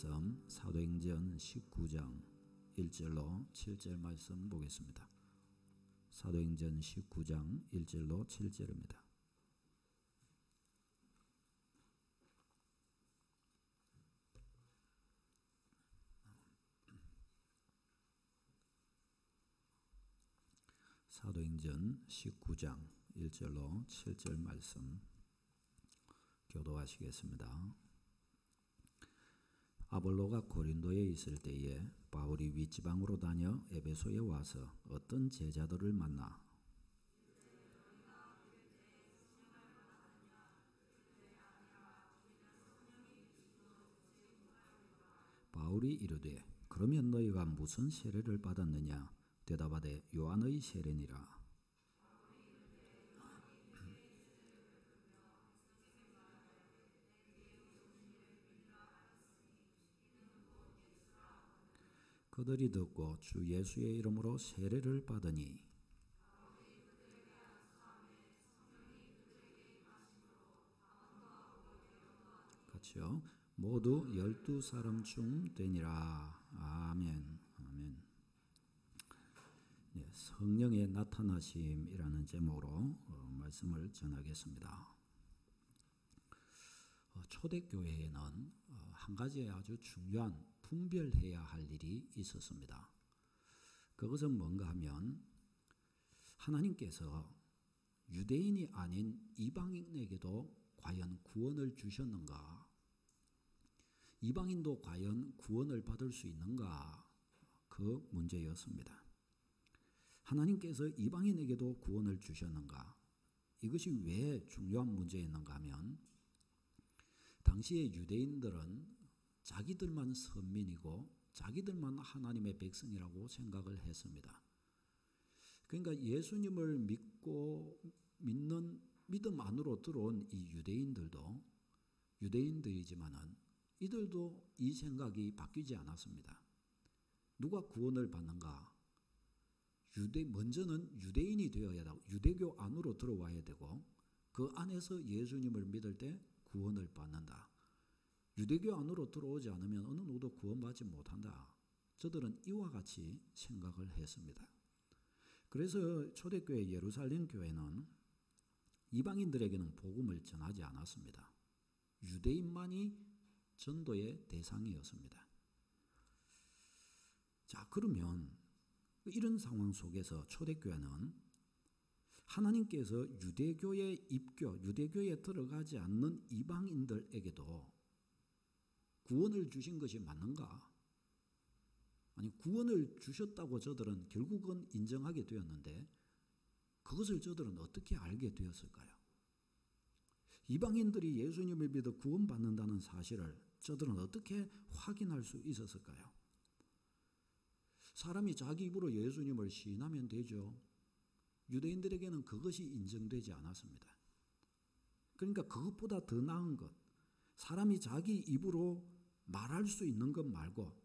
말씀 사도행전 19장 1절로 7절 말씀 보겠습니다. 사도행전 19장 1절로 7절입니다. 사도행전 19장 1절로 7절 말씀 교도하시겠습니다. 아볼로가 고린도에 있을 때에 바울이 윗지방으로 다녀 에베소에 와서 어떤 제자들을 만나 바울이 이르되 그러면 너희가 무슨 세례를 받았느냐? 대답하되 요한의 세례니라. 그들이 듣고 주 예수의 이름으로 세례를 받으니 같이요. 모두 12사람쯤 되니라. 아멘. 아멘. 네, 성령의 나타나심이라는 제목으로 말씀을 전하겠습니다. 초대교회에는 한 가지 아주 중요한 분별해야 할 일이 있었습니다. 그것은 뭔가 하면 하나님께서 유대인이 아닌 이방인에게도 과연 구원을 주셨는가? 이방인도 과연 구원을 받을 수 있는가? 그 문제였습니다. 하나님께서 이방인에게도 구원을 주셨는가? 이것이 왜 중요한 문제였는가 하면 당시의 유대인들은 자기들만 선민이고 자기들만 하나님의 백성이라고 생각을 했습니다. 그러니까 예수님을 믿는 믿음 안으로 들어온 이 유대인들도 유대인들이지만은 이들도 이 생각이 바뀌지 않았습니다. 누가 구원을 받는가? 먼저는 유대인이 되어야 되고 유대교 안으로 들어와야 되고 그 안에서 예수님을 믿을 때 구원을 받는다. 유대교 안으로 들어오지 않으면 어느 누구도 구원받지 못한다. 저들은 이와 같이 생각을 했습니다. 그래서 초대교회 예루살렘 교회는 이방인들에게는 복음을 전하지 않았습니다. 유대인만이 전도의 대상이었습니다. 자, 그러면 이런 상황 속에서 초대교회는 하나님께서 유대교에 유대교에 들어가지 않는 이방인들에게도 구원을 주신 것이 맞는가? 아니, 구원을 주셨다고 저들은 결국은 인정하게 되었는데 그것을 저들은 어떻게 알게 되었을까요? 이방인들이 예수님을 믿어 구원받는다는 사실을 저들은 어떻게 확인할 수 있었을까요? 사람이 자기 입으로 예수님을 시인하면 되죠. 유대인들에게는 그것이 인정되지 않았습니다. 그러니까 그것보다 더 나은 것, 사람이 자기 입으로 말할 수 있는 것 말고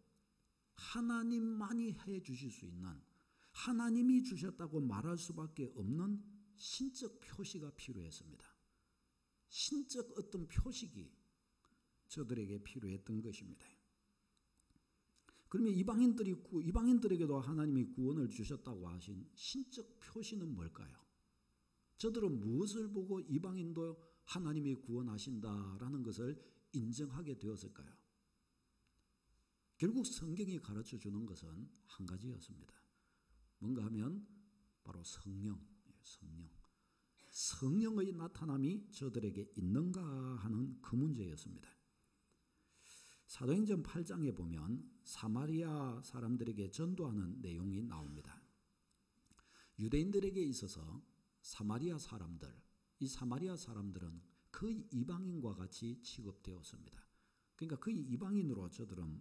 하나님만이 해 주실 수 있는, 하나님이 주셨다고 말할 수밖에 없는 신적 표시가 필요했습니다. 신적 어떤 표식이 저들에게 필요했던 것입니다. 그러면 이방인들에게도 하나님이 구원을 주셨다고 하신 신적 표시는 뭘까요? 저들은 무엇을 보고 이방인도 하나님이 구원하신다라는 것을 인정하게 되었을까요? 결국 성경이 가르쳐 주는 것은 한 가지였습니다. 뭔가 하면 바로 성령의 나타남이 저들에게 있는가 하는 그 문제였습니다. 사도행전 8장에 보면 사마리아 사람들에게 전도하는 내용이 나옵니다. 유대인들에게 있어서 사마리아 사람들은 거의 이방인과 같이 취급되었습니다. 그러니까 거의 이방인으로 저들은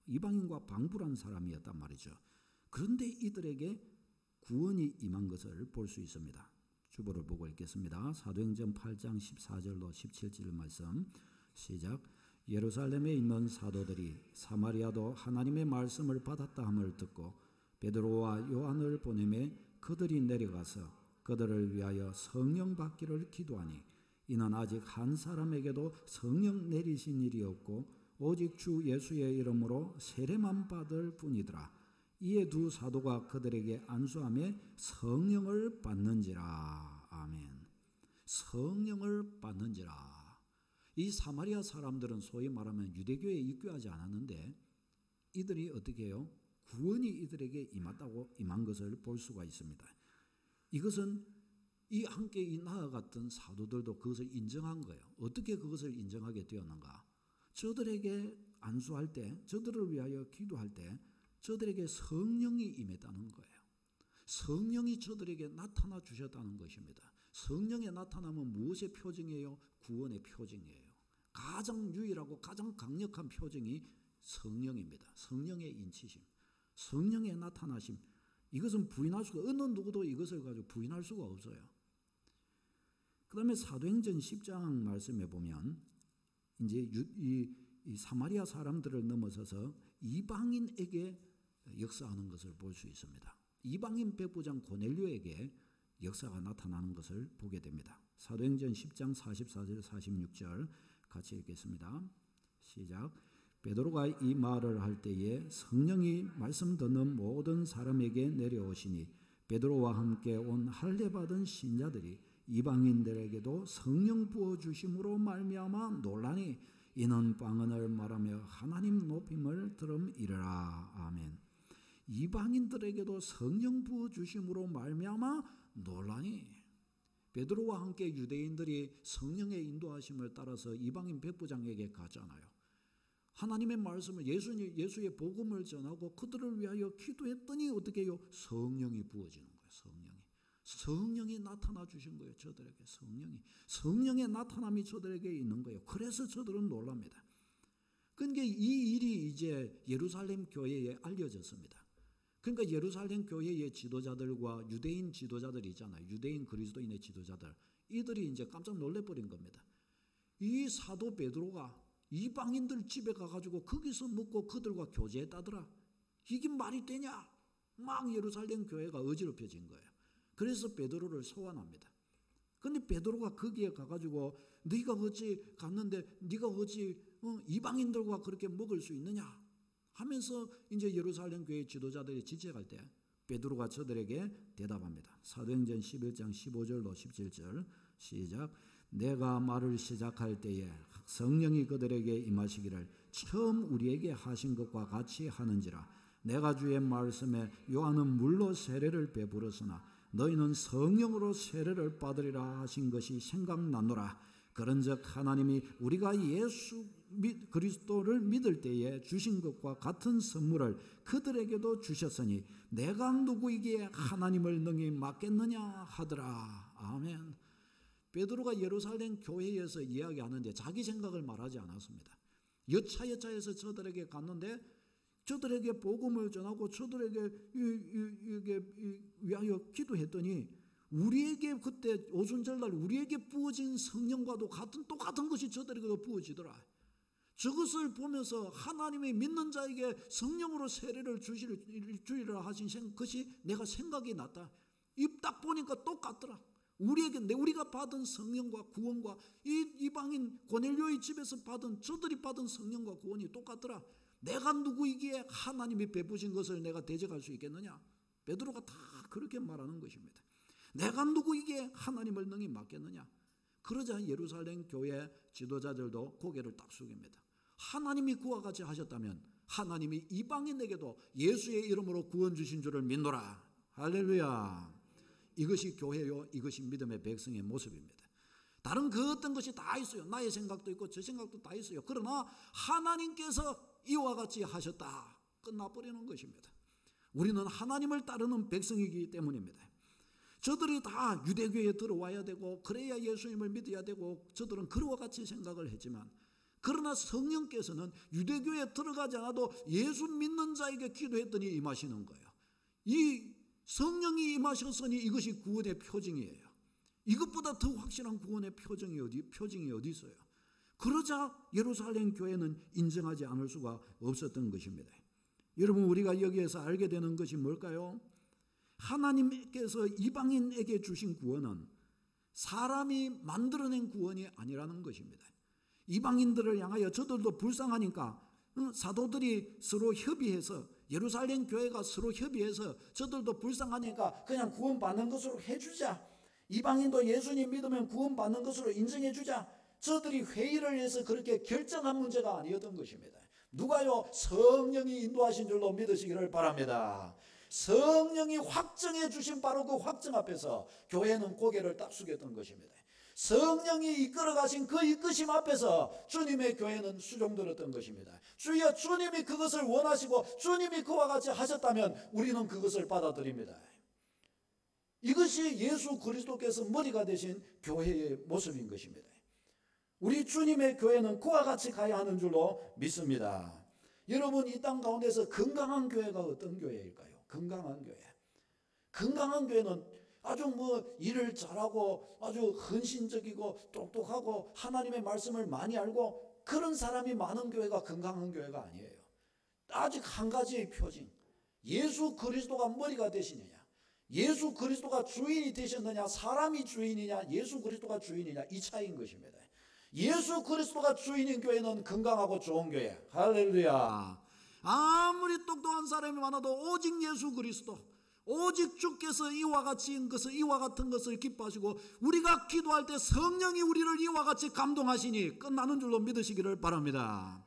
이방인과 방불한 사람이었단 말이죠. 그런데 이들에게 구원이 임한 것을 볼 수 있습니다. 주보를 보고 읽겠습니다. 사도행전 8장 14절로 17절 말씀 시작. 예루살렘에 있는 사도들이 사마리아도 하나님의 말씀을 받았다 함을 듣고 베드로와 요한을 보내매 그들이 내려가서 그들을 위하여 성령 받기를 기도하니 이는 아직 한 사람에게도 성령 내리신 일이 없고 오직 주 예수의 이름으로 세례만 받을 뿐이더라. 이에 두 사도가 그들에게 안수하며 성령을 받는지라. 아멘. 성령을 받는지라. 이 사마리아 사람들은 소위 말하면 유대교에 입교하지 않았는데 이들이 어떻게 해요? 구원이 이들에게 임한 것을 볼 수가 있습니다. 이것은 이 함께 나아갔던 사도들도 그것을 인정한 거예요. 어떻게 그것을 인정하게 되었는가? 저들에게 안수할 때, 저들을 위하여 기도할 때 저들에게 성령이 임했다는 거예요. 성령이 저들에게 나타나 주셨다는 것입니다. 성령의 나타남은 무엇의 표징이에요? 구원의 표징이에요. 가장 유일하고 가장 강력한 표징이 성령입니다. 성령의 인치심, 성령의 나타나심. 이것은 부인할 수가, 어느 누구도 이것을 가지고 부인할 수가 없어요. 그 다음에 사도행전 10장 말씀에 보면 이제 이 사마리아 사람들을 넘어서서 이방인에게 역사하는 것을 볼 수 있습니다. 이방인 백부장 고넬료에게 역사가 나타나는 것을 보게 됩니다. 사도행전 10장 44절 46절 같이 읽겠습니다. 시작. 베드로가 이 말을 할 때에 성령이 말씀 듣는 모든 사람에게 내려오시니 베드로와 함께 온 할례 받은 신자들이 이방인들에게도 성령 부어주심으로 말미암아 놀라니 이는 방언을 말하며 하나님 높임을 들음이르라. 아멘. 이방인들에게도 성령 부어주심으로 말미암아 놀라니. 베드로와 함께 유대인들이 성령의 인도하심을 따라서 이방인 백부장에게 가잖아요. 하나님의 말씀을 예수의 복음을 전하고 그들을 위하여 기도했더니 어떻게 해요? 성령이 부어지는 거예요. 성령이 나타나 주신 거예요. 저들에게 성령의 나타남이 저들에게 있는 거예요. 그래서 저들은 놀랍니다. 그러니까 이 일이 이제 예루살렘 교회에 알려졌습니다. 그러니까 예루살렘 교회의 지도자들과 유대인 지도자들이 있잖아요. 유대인 그리스도인의 지도자들, 이들이 이제 깜짝 놀래버린 겁니다. 이 사도 베드로가 이방인들 집에 가가지고 거기서 먹고 그들과 교제했다더라. 이게 말이 되냐? 막 예루살렘 교회가 어지럽혀진 거예요. 그래서 베드로를 소환합니다. 그런데 베드로가 거기에 가가지고 네가 어찌 갔는데 네가 어찌 이방인들과 그렇게 먹을 수 있느냐 하면서 이제 예루살렘 교회 지도자들이 지적할 때 베드로가 저들에게 대답합니다. 사도행전 11장 15절로 17절 시작. 내가 말을 시작할 때에 성령이 그들에게 임하시기를 처음 우리에게 하신 것과 같이 하는지라. 내가 주의 말씀에 요한은 물로 세례를 베풀었으나 너희는 성령으로 세례를 받으리라 하신 것이 생각나노라. 그런즉 하나님이 우리가 예수 그리스도를 믿을 때에 주신 것과 같은 선물을 그들에게도 주셨으니 내가 누구에게 하나님을 능히 맡겠느냐 하더라. 아멘. 베드로가 예루살렘 교회에서 이야기하는데 자기 생각을 말하지 않았습니다. 여차여차해서 저들에게 갔는데 저들에게 복음을 전하고 저들에게 위하여 기도했더니 우리에게 그때 오순절날 우리에게 부어진 성령과도 똑같은 것이 저들에게도 부어지더라. 저것을 보면서 하나님의 믿는 자에게 성령으로 세례를 주리라 하신 것이 내가 생각이 났다. 입 딱 보니까 똑같더라. 우리가 받은 성령과 구원과 이방인 고넬료의 집에서 저들이 받은 성령과 구원이 똑같더라. 내가 누구이기에 하나님이 베푸신 것을 내가 대적할 수 있겠느냐? 베드로가 다 그렇게 말하는 것입니다. 내가 누구이기에 하나님을 능히 맡겠느냐? 그러자 예루살렘 교회 지도자들도 고개를 딱 숙입니다. 하나님이 그와 같이 하셨다면 하나님이 이방인에게도 예수의 이름으로 구원 주신 줄을 믿노라. 할렐루야. 이것이 교회요, 이것이 믿음의 백성의 모습입니다. 다른 그 어떤 것이 다 있어요. 나의 생각도 있고 저 생각도 다 있어요. 그러나 하나님께서 이와 같이 하셨다. 끝나버리는 것입니다. 우리는 하나님을 따르는 백성이기 때문입니다. 저들이 다 유대교에 들어와야 되고 그래야 예수님을 믿어야 되고 저들은 그와 같이 생각을 했지만 그러나 성령께서는 유대교에 들어가지 않아도 예수 믿는 자에게 기도했더니 임하시는 거예요. 이 성령이 임하셨으니 이것이 구원의 표징이에요. 이것보다 더 확실한 구원의 표징이 어디 있어요? 그러자 예루살렘 교회는 인정하지 않을 수가 없었던 것입니다. 여러분, 우리가 여기에서 알게 되는 것이 뭘까요? 하나님께서 이방인에게 주신 구원은 사람이 만들어낸 구원이 아니라는 것입니다. 이방인들을 향하여 저들도 불쌍하니까 사도들이 서로 협의해서, 예루살렘 교회가 서로 협의해서 저들도 불쌍하니까 그냥 구원받는 것으로 해주자. 이방인도 예수님 믿으면 구원받는 것으로 인정해주자. 저들이 회의를 해서 그렇게 결정한 문제가 아니었던 것입니다. 누가요? 성령이 인도하신 줄로 믿으시기를 바랍니다. 성령이 확정해 주신 바로 그 확정 앞에서 교회는 고개를 딱 숙였던 것입니다. 성령이 이끌어 가신 그 이끄심 앞에서 주님의 교회는 수종들었던 것입니다. 주여, 주님이 그것을 원하시고 주님이 그와 같이 하셨다면 우리는 그것을 받아들입니다. 이것이 예수 그리스도께서 머리가 되신 교회의 모습인 것입니다. 우리 주님의 교회는 그와 같이 가야 하는 줄로 믿습니다. 여러분, 이 땅 가운데서 건강한 교회가 어떤 교회일까요? 건강한 교회. 건강한 교회는 아주 일을 잘하고 아주 헌신적이고 똑똑하고 하나님의 말씀을 많이 알고 그런 사람이 많은 교회가 건강한 교회가 아니에요. 아직 한 가지의 표징. 예수 그리스도가 머리가 되시느냐, 예수 그리스도가 주인이 되셨느냐, 사람이 주인이냐, 예수 그리스도가 주인이냐, 이 차이인 것입니다. 예수 그리스도가 주인인 교회는 건강하고 좋은 교회. 할렐루야. 아무리 똑똑한 사람이 많아도 오직 예수 그리스도, 오직 주께서 이와 같은 것을 기뻐하시고 우리가 기도할 때 성령이 우리를 이와 같이 감동하시니 끝나는 줄로 믿으시기를 바랍니다.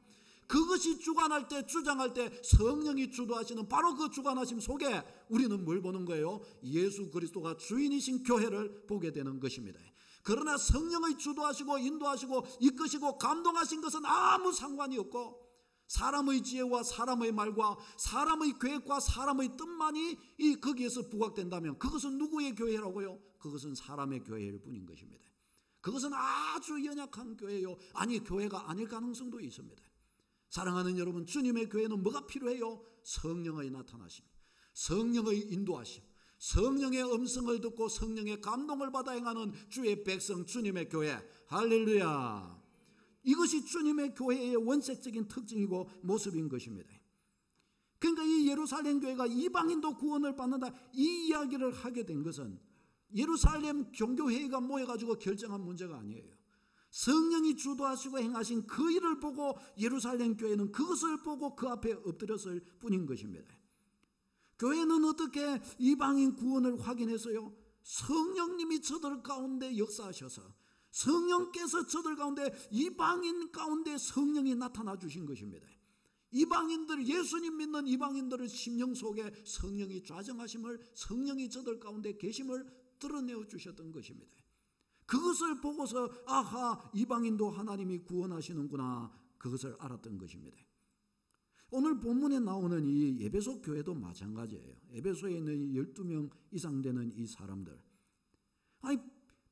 그것이 주관할 때, 주장할 때 성령이 주도하시는 바로 그 주관하심 속에 우리는 뭘 보는 거예요? 예수 그리스도가 주인이신 교회를 보게 되는 것입니다. 그러나 성령의 주도하시고 인도하시고 이끄시고 감동하신 것은 아무 상관이 없고, 사람의 지혜와 사람의 말과 사람의 계획과 사람의 뜻만이 거기에서 부각된다면 그것은 누구의 교회라고요? 그것은 사람의 교회일 뿐인 것입니다. 그것은 아주 연약한 교회요, 아니 교회가 아닐 가능성도 있습니다. 사랑하는 여러분, 주님의 교회는 뭐가 필요해요? 성령의 나타나심, 성령의 인도하심, 성령의 음성을 듣고 성령의 감동을 받아 행하는 주의 백성, 주님의 교회. 할렐루야. 이것이 주님의 교회의 원색적인 특징이고 모습인 것입니다. 그러니까 이 예루살렘 교회가 이방인도 구원을 받는다, 이 이야기를 하게 된 것은 예루살렘 종교회의가 모여가지고 결정한 문제가 아니에요. 성령이 주도하시고 행하신 그 일을 보고 예루살렘 교회는 그것을 보고 그 앞에 엎드렸을 뿐인 것입니다. 교회는 어떻게 이방인 구원을 확인했어요? 성령님이 저들 가운데 역사하셔서 성령께서 저들 가운데, 이방인 가운데 성령이 나타나 주신 것입니다. 이방인들, 예수님 믿는 이방인들의 심령 속에 성령이 좌정하심을, 성령이 저들 가운데 계심을 드러내어 주셨던 것입니다. 그것을 보고서 아하, 이방인도 하나님이 구원하시는구나, 그것을 알았던 것입니다. 오늘 본문에 나오는 이 에베소 교회도 마찬가지예요. 에베소에 있는 12명 이상 되는 이 사람들, 아니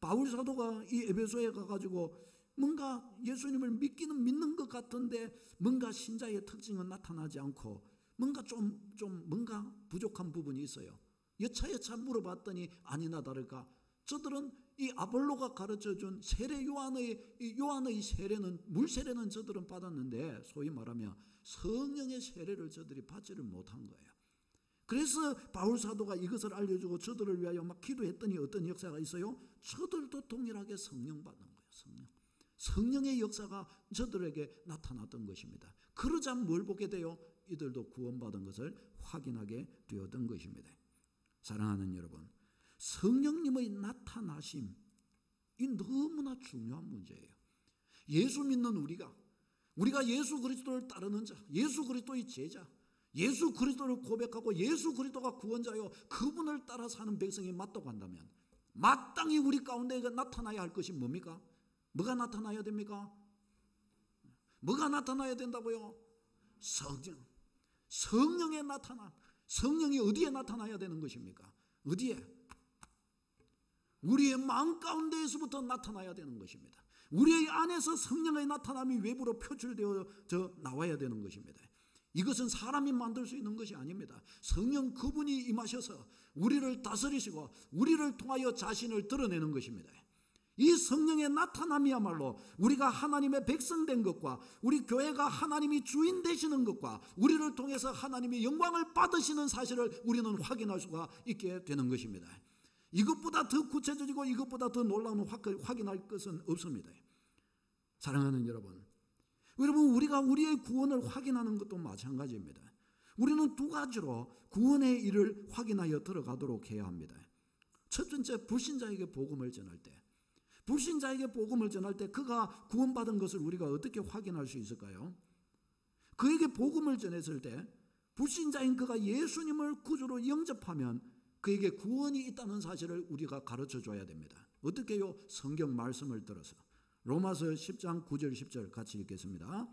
바울 사도가 이 에베소에 가가지고 뭔가 예수님을 믿는 것 같은데 뭔가 신자의 특징은 나타나지 않고 뭔가 좀 뭔가 부족한 부분이 있어요. 여차여차 물어봤더니 아니나 다를까 저들은 이 아볼로가 가르쳐준 세례, 요한의 세례는, 물세례는 저들은 받았는데 소위 말하면 성령의 세례를 저들이 받지를 못한 거예요. 그래서 바울 사도가 이것을 알려주고 저들을 위하여 막 기도했더니 어떤 역사가 있어요? 저들도 동일하게 성령 받는 거예요. 성령의 역사가 저들에게 나타났던 것입니다. 그러자 뭘 보게 돼요? 이들도 구원받은 것을 확인하게 되었던 것입니다. 사랑하는 여러분, 성령님의 나타나심, 이 너무나 중요한 문제예요. 예수 믿는 우리가 예수 그리스도를 따르는 자, 예수 그리스도의 제자, 예수 그리스도를 고백하고 예수 그리스도가 구원자요, 그분을 따라 사는 백성이 맞다고 한다면 마땅히 우리 가운데 나타나야 할 것이 뭡니까? 뭐가 나타나야 됩니까? 뭐가 나타나야 된다고요? 성령의 나타남. 성령이 어디에 나타나야 되는 것입니까? 어디에? 우리의 마음 가운데에서부터 나타나야 되는 것입니다. 우리의 안에서 성령의 나타남이 외부로 표출되어 나와야 되는 것입니다. 이것은 사람이 만들 수 있는 것이 아닙니다. 성령 그분이 임하셔서 우리를 다스리시고 우리를 통하여 자신을 드러내는 것입니다. 이 성령의 나타남이야말로 우리가 하나님의 백성 된 것과 우리 교회가 하나님이 주인 되시는 것과 우리를 통해서 하나님의 영광을 받으시는 사실을 우리는 확인할 수가 있게 되는 것입니다. 이것보다 더 구체적이고 이것보다 더 놀라운 확인할 것은 없습니다. 사랑하는 여러분, 우리가 우리의 구원을 확인하는 것도 마찬가지입니다. 우리는 두 가지로 구원의 일을 확인하여 들어가도록 해야 합니다. 첫 번째, 불신자에게 복음을 전할 때, 불신자에게 복음을 전할 때 그가 구원받은 것을 우리가 어떻게 확인할 수 있을까요? 그에게 복음을 전했을 때 불신자인 그가 예수님을 구주로 영접하면 그에게 구원이 있다는 사실을 우리가 가르쳐 줘야 됩니다. 어떻게요? 성경 말씀을 들어서. 로마서 10장 9절 10절 같이 읽겠습니다.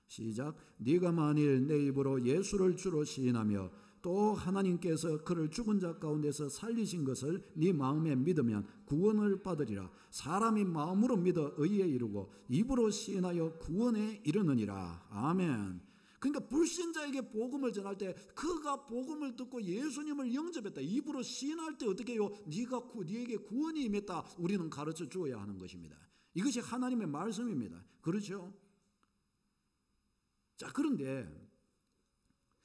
시작. 네가 만일 내 입으로 예수를 주로 시인하며 또 하나님께서 그를 죽은 자 가운데서 살리신 것을 네 마음에 믿으면 구원을 받으리라. 사람이 마음으로 믿어 의에 이르고 입으로 시인하여 구원에 이르느니라. 아멘. 그러니까 불신자에게 복음을 전할 때 그가 복음을 듣고 예수님을 영접했다. 입으로 시인할 때 어떻게 해요? 네게 구원이 임했다. 우리는 가르쳐 주어야 하는 것입니다. 이것이 하나님의 말씀입니다. 그렇죠? 자, 그런데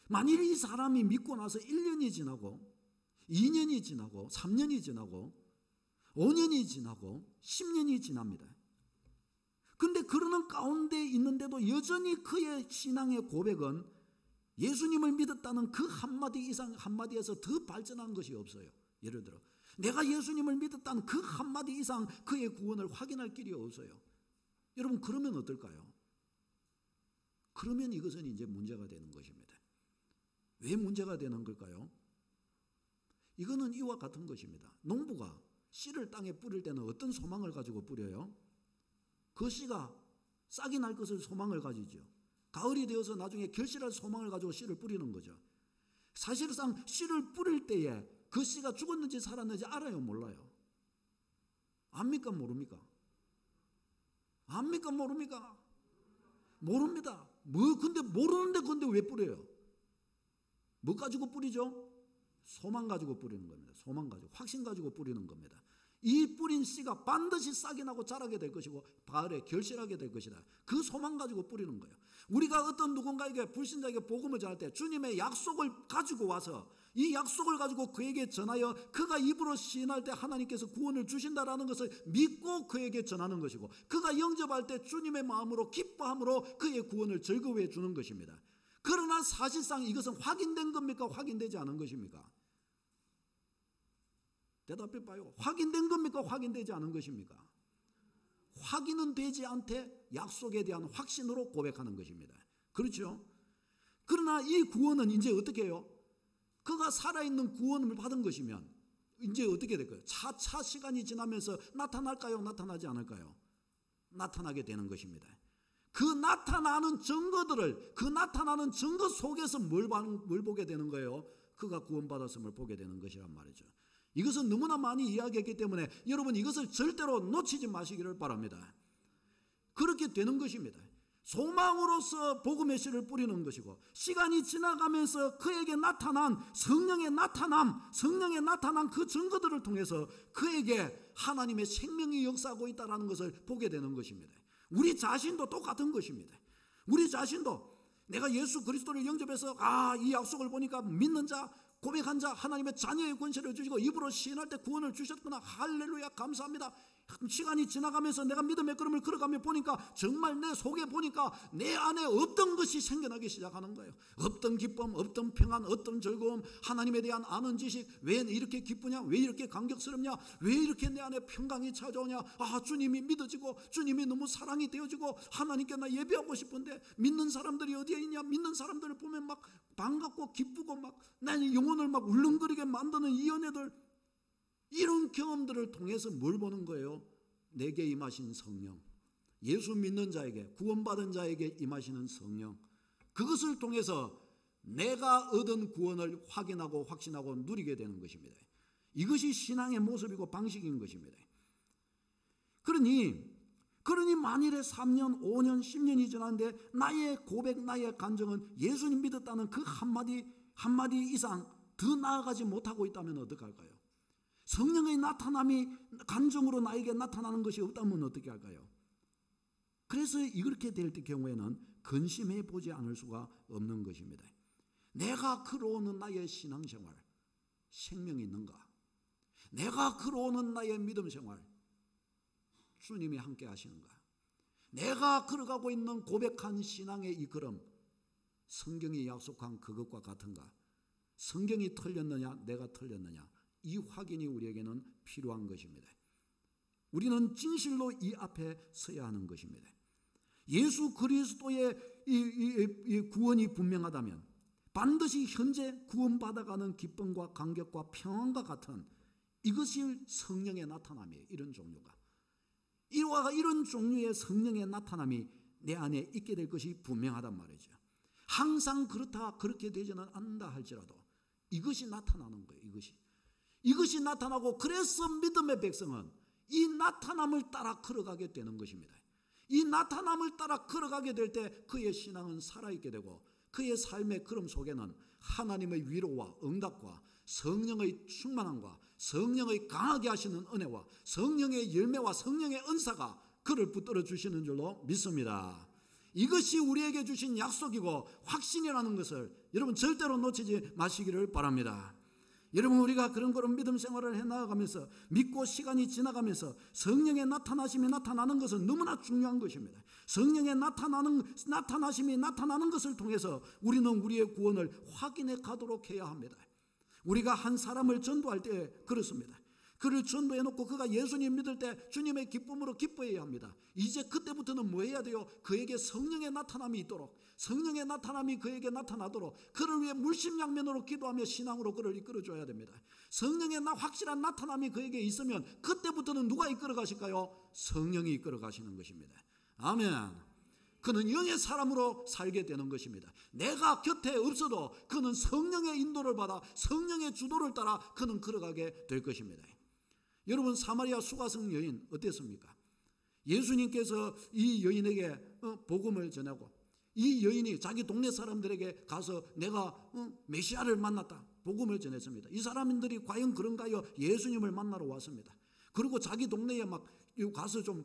만일 이 사람이 믿고 나서 1년이 지나고 2년이 지나고 3년이 지나고 5년이 지나고 10년이 지납니다. 그런데 그러는 가운데 있는데도 여전히 그의 신앙의 고백은 예수님을 믿었다는 그 한마디 이상, 한마디에서 더 발전한 것이 없어요. 예를 들어 내가 예수님을 믿었다는 그 한마디 이상 그의 구원을 확인할 길이 없어요. 여러분, 그러면 어떨까요? 그러면 이것은 이제 문제가 되는 것입니다. 왜 문제가 되는 걸까요? 이거는 이와 같은 것입니다. 농부가 씨를 땅에 뿌릴 때는 어떤 소망을 가지고 뿌려요? 그 씨가 싹이 날 것을 소망을 가지죠. 가을이 되어서 나중에 결실할 소망을 가지고 씨를 뿌리는 거죠. 사실상 씨를 뿌릴 때에 그 씨가 죽었는지 살았는지 알아요? 몰라요? 압니까? 모릅니까? 압니까? 모릅니까? 모릅니다. 근데 모르는데 근데 왜 뿌려요? 뭐 가지고 뿌리죠? 소망 가지고 뿌리는 겁니다. 소망 가지고, 확신 가지고 뿌리는 겁니다. 이 뿌린 씨가 반드시 싹이 나고 자라게 될 것이고 가을에 결실하게 될 것이다. 그 소망 가지고 뿌리는 거예요. 우리가 어떤 누군가에게, 불신자에게 복음을 전할 때 주님의 약속을 가지고 와서 이 약속을 가지고 그에게 전하여 그가 입으로 시인할 때 하나님께서 구원을 주신다라는 것을 믿고 그에게 전하는 것이고, 그가 영접할 때 주님의 마음으로 기뻐함으로 그의 구원을 즐거워해 주는 것입니다. 그러나 사실상 이것은 확인된 겁니까? 확인되지 않은 것입니까? 대답해 봐요. 확인된 겁니까? 확인되지 않은 것입니까? 확인은 되지 않되 약속에 대한 확신으로 고백하는 것입니다. 그렇죠? 그러나 이 구원은 이제 어떻게 해요? 그가 살아있는 구원을 받은 것이면 이제 어떻게 될까요? 차차 시간이 지나면서 나타날까요? 나타나지 않을까요? 나타나게 되는 것입니다. 그 나타나는 증거 속에서 뭘 보게 되는 거예요? 그가 구원받았음을 보게 되는 것이란 말이죠. 이것은 너무나 많이 이야기했기 때문에 여러분, 이것을 절대로 놓치지 마시기를 바랍니다. 그렇게 되는 것입니다. 소망으로서 복음의 씨를 뿌리는 것이고, 시간이 지나가면서 그에게 나타난 성령의 나타난 그 증거들을 통해서 그에게 하나님의 생명이 역사하고 있다는 것을 보게 되는 것입니다. 우리 자신도 똑같은 것입니다. 우리 자신도 내가 예수 그리스도를 영접해서 이 약속을 보니까 믿는 자, 고백한 자 하나님의 자녀의 권세를 주시고 입으로 시인할 때 구원을 주셨구나. 할렐루야, 감사합니다. 시간이 지나가면서 내가 믿음의 걸음을 걸어가며 보니까 정말 내 속에 보니까 내 안에 없던 것이 생겨나기 시작하는 거예요. 없던 기쁨, 없던 평안, 없던 즐거움, 하나님에 대한 아는 지식, 왜 이렇게 기쁘냐, 왜 이렇게 감격스럽냐, 왜 이렇게 내 안에 평강이 찾아오냐. 주님이 믿어지고 주님이 너무 사랑이 되어지고 하나님께 나 예배하고 싶은데 믿는 사람들이 어디에 있냐. 믿는 사람들을 보면 막 반갑고 기쁘고 막 나의 영혼을 막 울렁거리게 만드는 이 은혜들, 이런 경험들을 통해서 뭘 보는 거예요? 내게 임하신 성령, 예수 믿는 자에게, 구원받은 자에게 임하시는 성령, 그것을 통해서 내가 얻은 구원을 확인하고 확신하고 누리게 되는 것입니다. 이것이 신앙의 모습이고 방식인 것입니다. 그러니 만일에 3년, 5년, 10년이 지났는데 나의 고백, 나의 간증은 예수님 믿었다는 그 한마디 이상 더 나아가지 못하고 있다면 어떡할까요? 성령의 나타남이 간증으로 나에게 나타나는 것이 없다면 어떻게 할까요? 그래서 이렇게 될 경우에는 근심해 보지 않을 수가 없는 것입니다. 내가 걸어오는 나의 신앙생활, 생명이 있는가? 내가 걸어오는 나의 믿음생활, 주님이 함께 하시는가? 내가 걸어가고 있는 고백한 신앙의 이 걸음, 성경이 약속한 그것과 같은가? 성경이 틀렸느냐 내가 틀렸느냐, 이 확인이 우리에게는 필요한 것입니다. 우리는 진실로 이 앞에 서야 하는 것입니다. 예수 그리스도의 이 구원이 분명하다면 반드시 현재 구원받아가는 기쁨과 감격과 평안과 같은 이것이 성령의 나타남이에요. 이런 종류가, 이런 종류의 성령의 나타남이 내 안에 있게 될 것이 분명하단 말이죠. 항상 그렇게 되지는 않는다 할지라도 이것이 나타나는 거예요. 이것이 나타나고, 그래서 믿음의 백성은 이 나타남을 따라 걸어가게 되는 것입니다. 이 나타남을 따라 걸어가게 될 때 그의 신앙은 살아있게 되고, 그의 삶의 걸음 속에는 하나님의 위로와 응답과 성령의 충만함과 성령의 강하게 하시는 은혜와 성령의 열매와 성령의 은사가 그를 붙들어 주시는 줄로 믿습니다. 이것이 우리에게 주신 약속이고 확신이라는 것을 여러분 절대로 놓치지 마시기를 바랍니다. 여러분, 우리가 그런 믿음 생활을 해나가면서, 믿고 시간이 지나가면서 성령의 나타나심이 나타나는 것은 너무나 중요한 것입니다. 성령의 나타나심이 나타나는 것을 통해서 우리는 우리의 구원을 확인해 가도록 해야 합니다. 우리가 한 사람을 전도할 때 그렇습니다. 그를 전도해놓고 그가 예수님 믿을 때 주님의 기쁨으로 기뻐해야 합니다. 이제 그때부터는 뭐 해야 돼요? 그에게 성령의 나타남이 있도록, 성령의 나타남이 그에게 나타나도록 그를 위해 물심양면으로 기도하며 신앙으로 그를 이끌어줘야 됩니다. 성령의 확실한 나타남이 그에게 있으면 그때부터는 누가 이끌어 가실까요? 성령이 이끌어 가시는 것입니다. 아멘. 그는 영의 사람으로 살게 되는 것입니다. 내가 곁에 없어도 그는 성령의 인도를 받아 성령의 주도를 따라 그는 걸어가게 될 것입니다. 여러분, 사마리아 수가성 여인 어땠습니까? 예수님께서 이 여인에게 복음을 전하고, 이 여인이 자기 동네 사람들에게 가서 내가 메시아를 만났다 복음을 전했습니다. 이 사람들이 과연 그런가요? 예수님을 만나러 왔습니다. 그리고 자기 동네에 막 가서 좀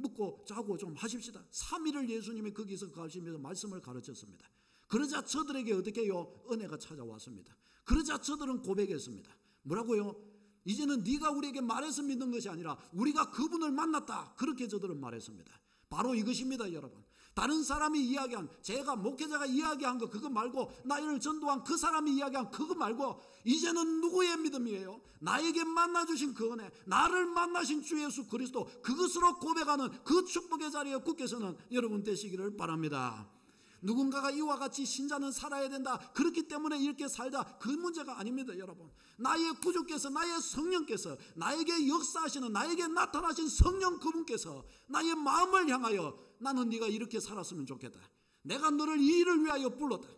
먹고 자고 좀 하십시다. 3일을 예수님이 거기서 가시면서 말씀을 가르쳤습니다. 그러자 저들에게 어떻게 해요? 은혜가 찾아왔습니다. 그러자 저들은 고백했습니다. 뭐라고요? 이제는 네가 우리에게 말해서 믿는 것이 아니라 우리가 그분을 만났다. 그렇게 저들은 말했습니다. 바로 이것입니다, 여러분. 다른 사람이 이야기한, 제가 목회자가 이야기한 거 그거 말고, 나를 전도한 그 사람이 이야기한 그거 말고, 이제는 누구의 믿음이에요? 나에게 만나주신 그 은혜, 나를 만나신 주 예수 그리스도, 그것으로 고백하는 그 축복의 자리에 굳게 서는 여러분 되시기를 바랍니다. 누군가가 이와 같이 신자는 살아야 된다, 그렇기 때문에 이렇게 살다, 그 문제가 아닙니다. 여러분, 나의 구주께서, 나의 성령께서, 나에게 역사하시는, 나에게 나타나신 성령 그분께서 나의 마음을 향하여 나는 네가 이렇게 살았으면 좋겠다, 내가 너를 이 일을 위하여 불렀다,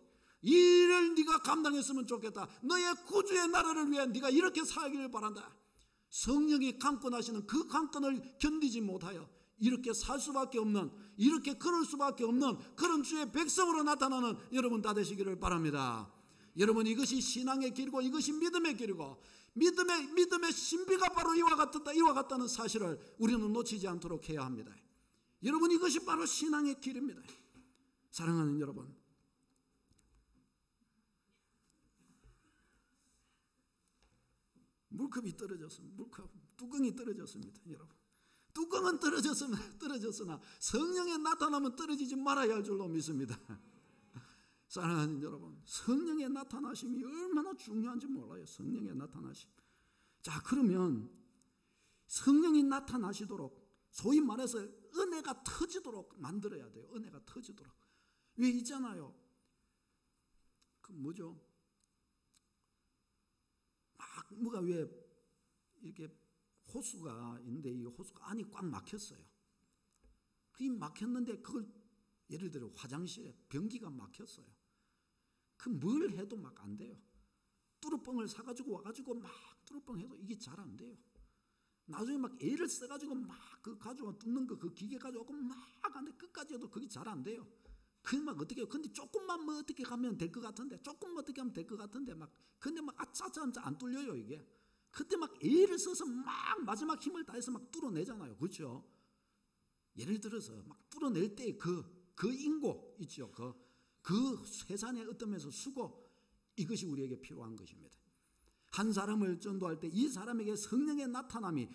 이 일을 네가 감당했으면 좋겠다, 너의 구주의 나라를 위해 네가 이렇게 살기를 바란다. 성령이 강권하시는 그 강권을 견디지 못하여 이렇게 살 수밖에 없는, 이렇게 걸을 수밖에 없는 그런 주의 백성으로 나타나는 여러분 다 되시기를 바랍니다. 여러분, 이것이 신앙의 길이고 이것이 믿음의 길이고, 믿음의 신비가 바로 이와 같다는 사실을 우리는 놓치지 않도록 해야 합니다. 여러분, 이것이 바로 신앙의 길입니다. 사랑하는 여러분, 물컵이 떨어졌습니다. 뚜껑이 떨어졌습니다. 여러분, 뚜껑은 떨어졌으나 성령의 나타나면 떨어지지 말아야 할 줄로 믿습니다. 사랑하는 여러분, 성령의 나타나심이 얼마나 중요한지 몰라요. 성령의 나타나심. 자, 그러면 성령이 나타나시도록, 소위 말해서 은혜가 터지도록 만들어야 돼요. 은혜가 터지도록. 왜 있잖아요, 그 뭐죠, 막 뭐가 왜 이렇게 호수가 있는데 이 호수가 안이 꽉 막혔어요. 그 막혔는데 그걸 예를 들어 화장실에 변기가 막혔어요. 그 뭘 해도 막 안 돼요. 뚜루뻥을 사가지고 와가지고 막 뚜루뻥 해도 이게 잘 안 돼요. 나중에 막 애를 써가지고 막 그 가지고 뚫는 거 그 기계 가지고 막 안 돼. 끝까지 해도 그게 잘 안 돼요. 그걸 막 어떻게 해요? 근데 조금만 뭐 어떻게 가면 될 것 같은데, 조금 어떻게 하면 될 것 같은데 막, 근데 막 아차차 안 뚫려요 이게. 그때 막 애를 써서 막 마지막 힘을 다해서 막 뚫어내잖아요. 그렇죠? 예를 들어서 막 뚫어낼 때 그 인고 있죠. 그 세상의 어떤 면에서 수고, 이것이 우리에게 필요한 것입니다. 한 사람을 전도할 때 이 사람에게 성령의 나타나는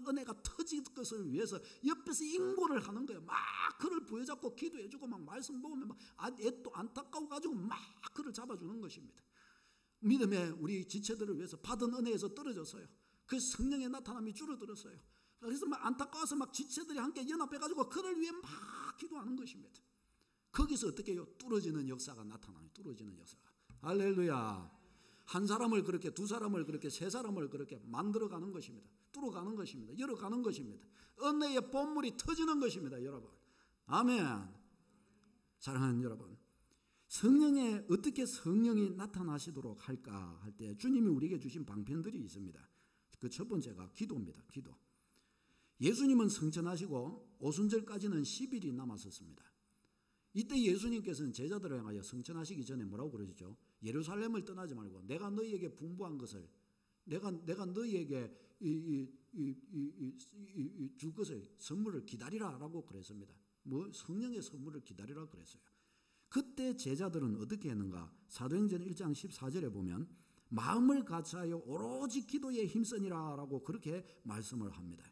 은혜가 터질 것을 위해서 옆에서 인고를 하는 거예요. 막 그를 부여잡고 기도해주고 막 말씀 보면 막 또 안타까워 가지고 막 그를 잡아주는 것입니다. 믿음의 우리 지체들을 위해서 받은 은혜에서 떨어졌어요. 그 성령의 나타남이 줄어들었어요. 그래서 막 안타까워서 막 지체들이 함께 연합해 가지고 그를 위해 막 기도하는 것입니다. 거기서 어떻게 해요? 뚫어지는 역사가 나타나요. 뚫어지는 역사가. 할렐루야. 한 사람을 그렇게, 두 사람을 그렇게, 세 사람을 그렇게 만들어가는 것입니다. 뚫어가는 것입니다. 열어가는 것입니다. 은혜의 본물이 터지는 것입니다. 여러분. 아멘. 사랑하는 여러분, 어떻게 성령이 나타나시도록 할까 할 때 주님이 우리에게 주신 방편들이 있습니다. 그 첫 번째가 기도입니다. 기도. 예수님은 성천하시고 오순절까지는 10일이 남았었습니다. 이때 예수님께서는 제자들을 향하여 성천하시기 전에 뭐라고 그러시죠? 예루살렘을 떠나지 말고 내가 너희에게 분부한 것을, 내가 너희에게 줄 것을, 선물을 기다리라라고 그랬습니다. 성령의 선물을 기다리라 그랬어요. 그때 제자들은 어떻게 했는가? 사도행전 1장 14절에 보면 마음을 같이하여 오로지 기도에 힘쓰니라라고 그렇게 말씀을 합니다.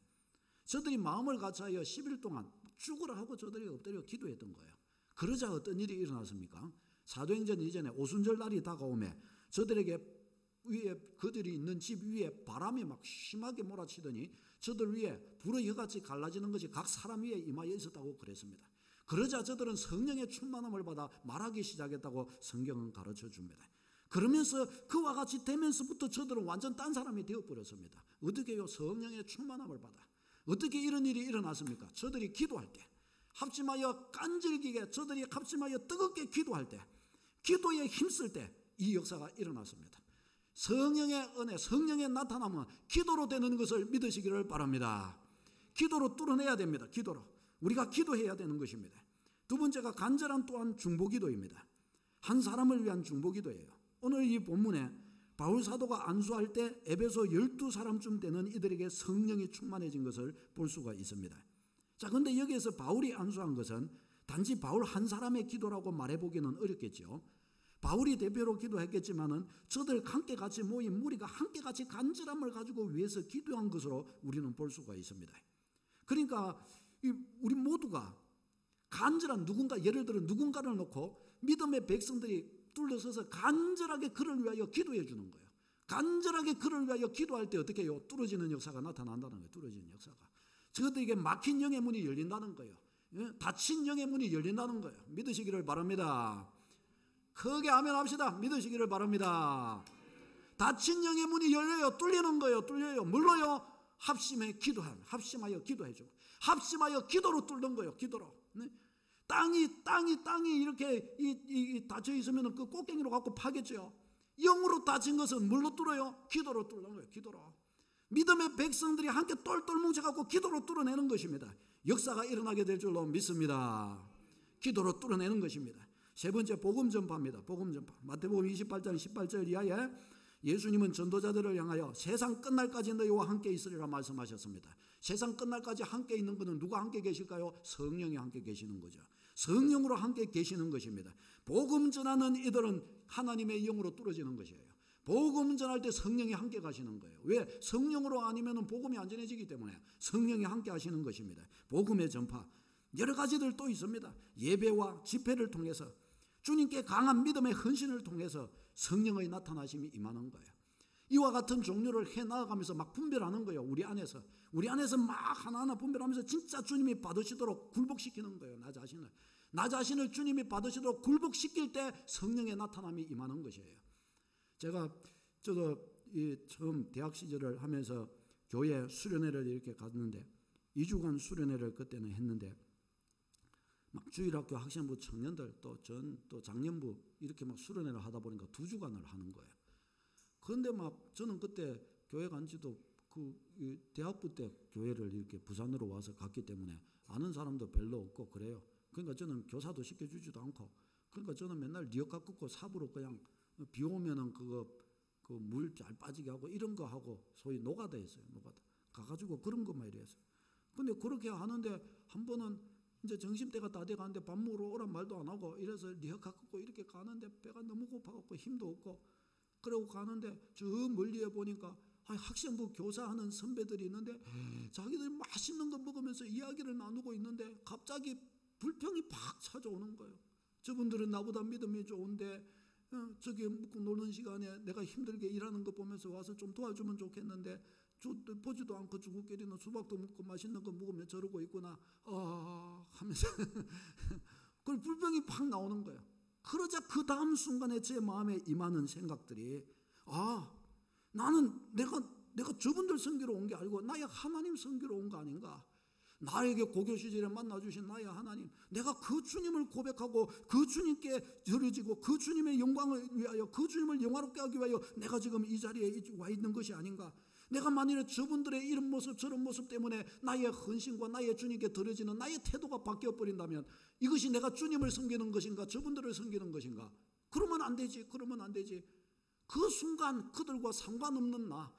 저들이 마음을 같이하여 10일 동안 죽으라 하고 저들이 엎드려 기도했던 거예요. 그러자 어떤 일이 일어났습니까? 사도행전 이전에 오순절 날이 다가오매 저들에게 위에, 그들이 있는 집 위에 바람이 막 심하게 몰아치더니 저들 위에 불의 혀같이 갈라지는 것이 각 사람 위에 임하여 있었다고 그랬습니다. 그러자 저들은 성령의 충만함을 받아 말하기 시작했다고 성경은 가르쳐 줍니다. 그러면서 그와 같이 되면서부터 저들은 완전 딴 사람이 되어버렸습니다. 어떻게 해요? 성령의 충만함을 받아. 어떻게 이런 일이 일어났습니까? 저들이 기도할 때 합심하여 깐질기게, 저들이 합심하여 뜨겁게 기도할 때, 기도에 힘쓸 때 이 역사가 일어났습니다. 성령의 은혜, 성령의 나타남은 기도로 되는 것을 믿으시기를 바랍니다. 기도로 뚫어내야 됩니다. 기도로. 우리가 기도해야 되는 것입니다. 두 번째가 간절한 또한 중보기도입니다. 한 사람을 위한 중보기도예요. 오늘 이 본문에 바울 사도가 안수할 때 에베소 12사람쯤 되는 이들에게 성령이 충만해진 것을 볼 수가 있습니다. 자, 그런데 여기에서 바울이 안수한 것은 단지 바울 한 사람의 기도라고 말해보기는 어렵겠죠. 바울이 대표로 기도했겠지만은 저들 함께 같이 모인 무리가 함께 같이 간절함을 가지고 위해서 기도한 것으로 우리는 볼 수가 있습니다. 그러니까 우리 모두가 간절한 예를 들어 누군가를 놓고 믿음의 백성들이 둘러서서 간절하게 그를 위하여 기도해 주는 거예요. 간절하게 그를 위하여 기도할 때 어떻게 해요? 뚫어지는 역사가 나타난다는 거예요. 뚫어지는 역사가. 저들에게 막힌 영의 문이 열린다는 거예요. 닫힌 영의 문이 열린다는 거예요. 믿으시기를 바랍니다. 크게 아멘 합시다. 믿으시기를 바랍니다. 닫힌 영의 문이 열려요. 뚫리는 거예요. 뚫려요. 물로요. 합심하여 기도해주고, 합심하여 기도로 뚫는 거예요. 기도로. 네? 땅이 이렇게 닫혀 있으면 그 꽃갱이로 갖고 파겠죠. 영으로 닫힌 것은 물로 뚫어요. 기도로 뚫는 거예요. 기도로. 믿음의 백성들이 함께 똘똘 뭉쳐갖고 기도로 뚫어내는 것입니다. 역사가 일어나게 될 줄로 믿습니다. 기도로 뚫어내는 것입니다. 세 번째, 복음 전파입니다. 복음 전파. 마태복음 28장 18절 이하에 예수님은 전도자들을 향하여 세상 끝날까지 너희와 함께 있으리라 말씀하셨습니다. 세상 끝날까지 함께 있는 것은 누가 함께 계실까요? 성령이 함께 계시는 거죠. 성령으로 함께 계시는 것입니다. 복음 전하는 이들은 하나님의 영으로 뚫어지는 것이에요. 복음 전할 때 성령이 함께 가시는 거예요. 왜? 성령으로 아니면 복음이 안 전해지기 때문에 성령이 함께 하시는 것입니다. 복음의 전파. 여러 가지들 또 있습니다. 예배와 집회를 통해서 주님께 강한 믿음의 헌신을 통해서 성령의 나타나심이 임하는 거예요. 이와 같은 종류를 해나가면서 막 분별하는 거예요. 우리 안에서 막 하나하나 분별하면서 진짜 주님이 받으시도록 굴복시키는 거예요. 나 자신을 주님이 받으시도록 굴복시킬 때 성령의 나타남이 임하는 것이에요. 저도 처음 대학 시절을 하면서 교회 수련회를 이렇게 갔는데 2주간 수련회를 그때는 했는데 막 주일학교 학생부 청년들 또 장년부 이렇게 막 수련회를 하다 보니까 2주간을 하는 거예요. 그런데 막 저는 그때 교회 간 지도 대학부 때 교회를 이렇게 부산으로 와서 갔기 때문에 아는 사람도 별로 없고 그래요. 그러니까 저는 교사도 시켜주지도 않고 그러니까 저는 맨날 리어카 끄고 삽으로 그냥 비 오면은 그 물 잘 빠지게 하고 이런 거 하고 소위 노가다 했어요. 노가다. 가가지고 그런 것만 이랬어요. 근데 그렇게 하는데 한 번은 이제 점심때가 다 돼가는데 밥 먹으러 오란 말도 안 하고 이래서 리어카 끄고 이렇게 가는데 배가 너무 고파갖고 힘도 없고 그러고 가는데 저 멀리에 보니까 학생부 교사하는 선배들이 있는데 자기들 맛있는 거 먹으면서 이야기를 나누고 있는데 갑자기 불평이 팍 찾아오는 거예요. 저분들은 나보다 믿음이 좋은데 저기 묵고 노는 시간에 내가 힘들게 일하는 거 보면서 와서 좀 도와주면 좋겠는데 보지도 않고 중국끼리는 수박도 먹고 맛있는 거 먹으며 저러고 있구나 하면서 그 불평이 팍 나오는 거예요. 그러자 그 다음 순간에 제 마음에 임하는 생각들이 나는 내가 저분들 섬기러 온 게 아니고 나의 하나님 섬기러 온 거 아닌가. 나에게 고교 시절에 만나주신 나의 하나님, 내가 그 주님을 고백하고 그 주님께 드려지고 그 주님의 영광을 위하여 그 주님을 영화롭게 하기 위하여 내가 지금 이 자리에 와 있는 것이 아닌가. 내가 만일에 저분들의 이런 모습 저런 모습 때문에 나의 헌신과 나의 주님께 드려지는 나의 태도가 바뀌어버린다면 이것이 내가 주님을 섬기는 것인가 저분들을 섬기는 것인가. 그러면 안 되지. 그 순간 그들과 상관없는 나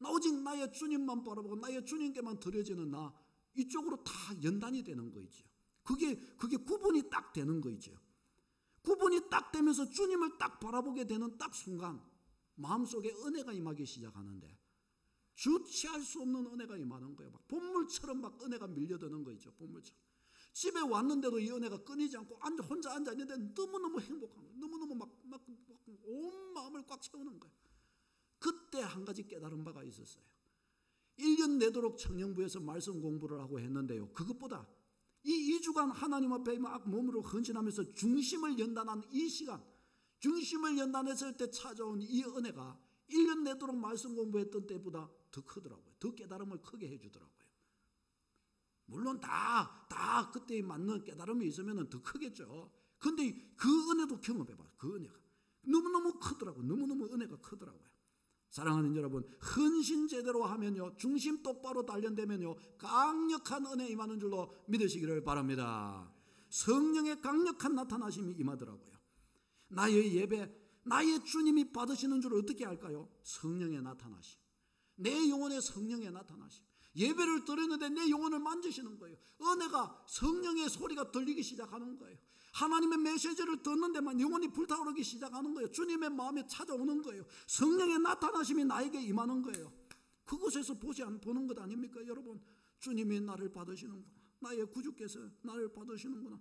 오직 나의 주님만 바라보고 나의 주님께만 드려지는 나, 이쪽으로 다 연단이 되는 거이죠. 그게 구분이 딱 되는 거이죠. 구분이 딱 되면서 주님을 딱 바라보게 되는 딱 순간 마음속에 은혜가 임하기 시작하는데 주체할 수 없는 은혜가 임하는 거예요. 막 본물처럼 막 은혜가 밀려드는 거이죠. 본물처럼. 집에 왔는데도 이 은혜가 끊이지 않고 혼자 앉아 있는데 너무너무 행복한 거예요. 너무너무 막 온 마음을 꽉 채우는 거예요. 그때 한 가지 깨달은 바가 있었어요. 1년 내도록 청년부에서 말씀 공부를 하고 했는데요. 그것보다 이 2주간 하나님 앞에 막 몸으로 헌신하면서 중심을 연단한 이 시간, 중심을 연단했을 때 찾아온 이 은혜가 1년 내도록 말씀 공부했던 때보다 더 크더라고요. 더 깨달음을 크게 해주더라고요. 물론 다 그때에 맞는 깨달음이 있으면 더 크겠죠. 근데 그 은혜도 경험해봐요. 그 은혜가 너무너무 크더라고요. 너무너무 은혜가 크더라고요. 사랑하는 여러분, 헌신 제대로 하면요, 중심 똑바로 단련되면요, 강력한 은혜 임하는 줄로 믿으시기를 바랍니다. 성령의 강력한 나타나심이 임하더라고요. 나의 예배, 나의 주님이 받으시는 줄 어떻게 알까요? 성령의 나타나심. 내 영혼의 성령의 나타나심. 예배를 드렸는데 내 영혼을 만지시는 거예요. 은혜가, 성령의 소리가 들리기 시작하는 거예요. 하나님의 메시지를 듣는데만 영혼이 불타오르기 시작하는 거예요. 주님의 마음에 찾아오는 거예요. 성령의 나타나심이 나에게 임하는 거예요. 그곳에서 보는 것 아닙니까 여러분? 주님이 나를 받으시는구나. 나의 구주께서 나를 받으시는구나.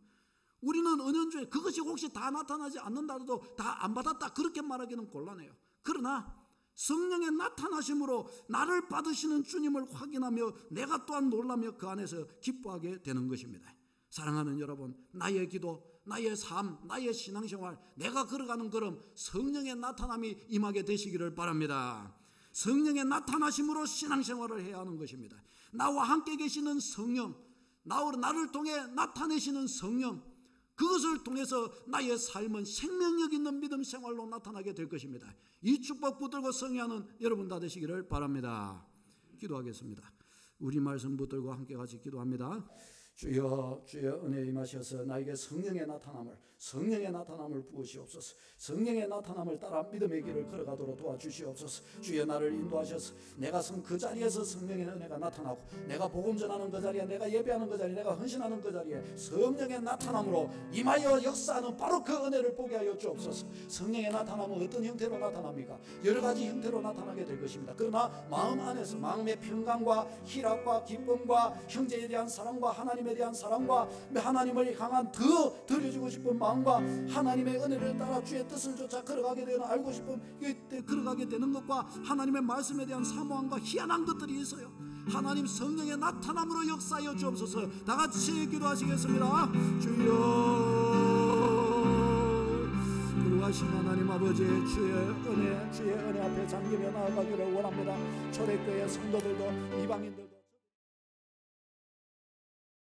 우리는 은연중에 그것이 혹시 다 나타나지 않는다도 다 안 받았다 그렇게 말하기는 곤란해요. 그러나 성령의 나타나심으로 나를 받으시는 주님을 확인하며 내가 또한 놀라며 그 안에서 기뻐하게 되는 것입니다. 사랑하는 여러분, 나의 기도, 나의 삶, 나의 신앙생활, 내가 걸어가는 걸음 성령의 나타남이 임하게 되시기를 바랍니다. 성령의 나타나심으로 신앙생활을 해야 하는 것입니다. 나와 함께 계시는 성령, 나를 통해 나타내시는 성령, 그것을 통해서 나의 삶은 생명력 있는 믿음 생활로 나타나게 될 것입니다. 이 축복 붙들고 승리하는 여러분 다 되시기를 바랍니다. 기도하겠습니다. 우리 말씀 붙들고 함께 같이 기도합니다. 주여, 주의 은혜 임하셔서 나에게 성령의 나타남을 부으시옵소서. 성령의 나타남을 따라 믿음의 길을 걸어가도록 도와주시옵소서. 주여, 나를 인도하셔서 내가 선 그 자리에서 성령의 은혜가 나타나고, 내가 복음 전하는 그 자리에, 내가 예배하는 그 자리에, 내가 헌신하는 그 자리에 성령의 나타남으로 임하여 역사하는 바로 그 은혜를 보게 하여 주옵소서. 성령의 나타남은 어떤 형태로 나타납니까? 여러 가지 형태로 나타나게 될 것입니다. 그러나 마음 안에서 마음의 평강과 희락과 기쁨과 형제에 대한 사랑과 하나님에 대한 사랑과 하나님을 향한 더 드려주고 싶은 마음과 하나님의 은혜를 따라 주의 뜻을 쫓아 걸어가게 되는 알고 싶은 이때 걸어가게 되는 것과 하나님의 말씀에 대한 사모함과 희한한 것들이 있어요. 하나님 성령의 나타남으로 역사하여 주옵소서. 다 같이 기도하시겠습니다. 주여, 거룩하신 하나님 아버지, 주의 은혜 앞에 잠기며 나아가기를 원합니다. 초대교회 성도들도 이방인들도